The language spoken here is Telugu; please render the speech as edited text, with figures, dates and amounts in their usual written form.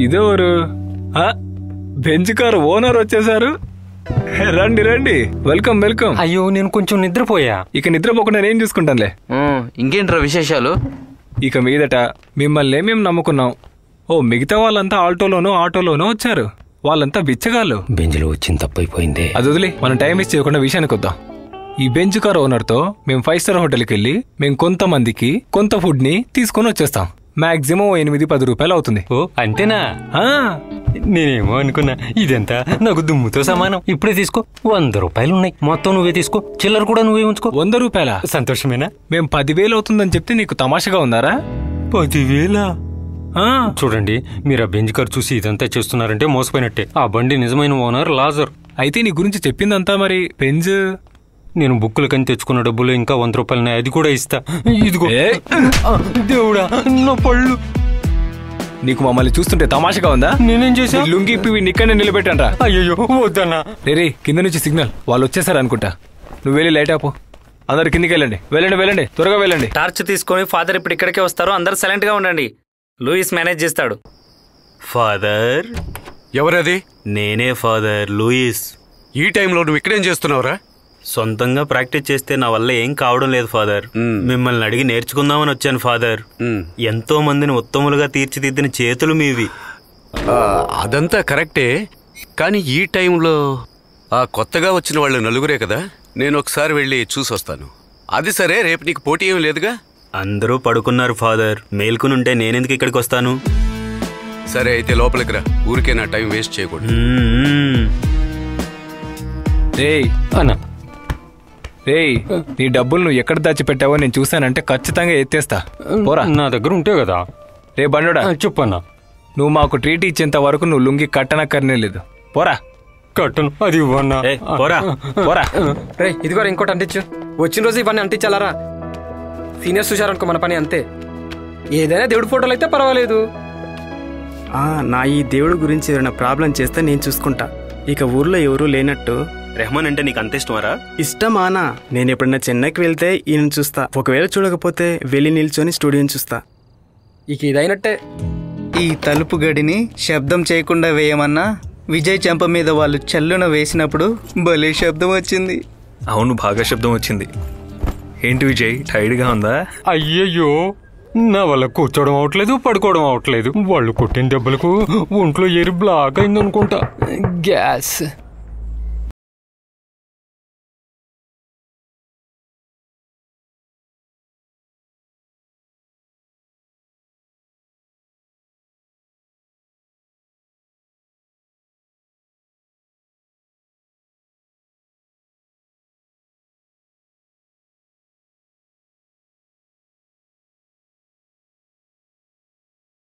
ఇదెవరు? బెంచ్ కార్ ఓనర్ వచ్చేసారు. రండి రండి, వెల్కమ్ వెల్కమ్. అయ్యో నేను కొంచెం నిద్రపోయా. ఇక నిద్రపోకుండా నేను చూసుకుంటానులే. ఇంకేంట్రా విశేషాలు? ఇక మీదట మిమ్మల్ని మేము నమ్ముకున్నాం. మిగతా వాళ్ళంతా ఆటోలోనో వచ్చారు. వాళ్ళంతా బిచ్చగాళ్ళు. బెంచ్లో వచ్చింది తప్పైపోయింది. అది వదిలి మనం టైం వేస్ట్ చేయకుండా విషయానికి వద్దాం. ఈ బెంచ్ కార్ ఓనర్తో మేము 5 స్టార్ హోటల్కి వెళ్ళి మేము కొంతమందికి కొంత ఫుడ్ ని తీసుకొని వచ్చేస్తాం. మాక్సిమం 8-10 రూపాయలు అవుతుంది. అంతేనా? నేనేమో అనుకున్నా ఇదంతా నాకు దుమ్ముతో సమానం. ఇప్పుడే తీసుకో, 100 రూపాయలు ఉన్నాయి. మొత్తం నువ్వే తీసుకో, చిల్లర కూడా నువ్వే ఉంచుకో. 100 రూపాయల? సంతోషమేనా? మేము 10,000 అవుతుందని చెప్తే నీకు తమాషగా ఉందారా? 10,000? చూడండి, మీరు ఆ బెంచ్ కార్ చూసి ఇదంతా చేస్తున్నారంటే మోసపోయినట్టే. ఆ బండి నిజమైన ఓనర్ లాజర్. అయితే నీ గురించి చెప్పిందంతా మరి బెంజ్? నేను బుక్కులకని తెచ్చుకున్న డబ్బులు ఇంకా 100 రూపాయలు, అది కూడా ఇస్తా. ఇదిగో. దేవుడా నా పళ్ళు. నీకు మమ్మల్ని చూస్తుంటే తమాషగా ఉందా? నేనేం చేసా? లుంగి ఇప్పి నిక్కనే నిలబెట్టండ్రా. అయ్యో వద్దన్నా. రే కింద నుంచి సిగ్నల్, వాళ్ళు వచ్చేసారు అనుకుంటా. నువ్వు వెళ్ళి లైట్ ఆపు. అందరు కిందికి వెళ్ళండి. వెళ్ళండి త్వరగా వెళ్ళండి. టార్చ్ తీసుకొని ఫాదర్ ఇప్పుడు ఇక్కడికే వస్తారు. అందరు సైలెంట్ గా ఉండండి. లూయిస్ మేనేజ్ చేస్తాడు. ఫాదర్? ఎవరది? నేనే ఫాదర్, లూయిస్. ఈ టైంలో నువ్వు ఇక్కడేం చేస్తున్నావురా? సొంతంగా ప్రాక్టీస్ చేస్తే నా వల్ల ఏం కావడం లేదు ఫాదర్. మిమ్మల్ని అడిగి నేర్చుకుందామని వచ్చాను ఫాదర్. ఎంతో మందిని ఉత్తములుగా తీర్చిదిద్దిన చేతులు మీవి. అదంతా కరెక్టే, కానీ ఈ టైంలో ఆ కొత్తగా వచ్చిన వాళ్ళు నలుగురే కదా. నేను ఒకసారి వెళ్ళి చూసొస్తాను. అది సరే, రేపు నీకు పోటీ ఏం లేదుగా? అందరూ పడుకున్నారు ఫాదర్. మేల్కొనుంటే నేనెందుకు ఇక్కడికి వస్తాను? సరే అయితే లోపలికి రా. ఊరికే నా టైం వేస్ట్ చేయకూడదు. నీ డబ్బులు నువ్వు ఎక్కడ దాచిపెట్టావో నేను చూసానంటే ఖచ్చితంగా ఎత్తేస్తా. పోరా. నా దగ్గర ఉంటే కదా. రే బండోడా, చెప్పన్నా. నువ్వు మాకు ట్రీట్ ఇచ్చేంత వరకు నువ్వు లుంగి కట్టనక్కర్నే లేదు. పోరా. కట్టను, అది ఇవ్వన్నా. పోరా పోరా. రే ఇదిగో ఇంకోటి అంటించు. వచ్చిన రోజు ఇవన్నీ అంటించాలరా. సీనియర్స్ చూశారనుకో మన పని అంతే. ఏదైనా దేవుడి ఫోటోలు అయితే పర్వాలేదు. నా ఈ దేవుడి గురించి ఏదైనా ప్రాబ్లం చేస్తే నేను చూసుకుంటా. ఇక ఊర్లో ఎవరూ లేనట్టు. రెహమాన్ అంటే నీకు అంత ఇష్టమారా? ఇష్టమానా? నేను ఎప్పుడైనా చెన్నైకి వెళ్తే ఈయన చూస్తా. ఒకవేళ చూడకపోతే వెళ్ళి నిల్చొని స్టూడియోని చూస్తా. ఇక ఇదైనట్టే. ఈ తలుపు గడిని శబ్దం చేయకుండా వేయమన్నా విజయ్ చెంప మీద వాళ్ళు చల్లున వేసినప్పుడు భలే శబ్దం వచ్చింది. అవును, బాగా శబ్దం వచ్చింది. ఏంటి విజయ్, టైర్డ్గా ఉందా? అయ్యయ్యో, నా వల్ల కూర్చోవడం అవట్లేదు, పడుకోవడం అవట్లేదు. వాళ్ళు కొట్టిన దెబ్బలకు ఒంట్లో ఎరి బ్లాక్ అయిందనుకుంటా. గ్యాస్.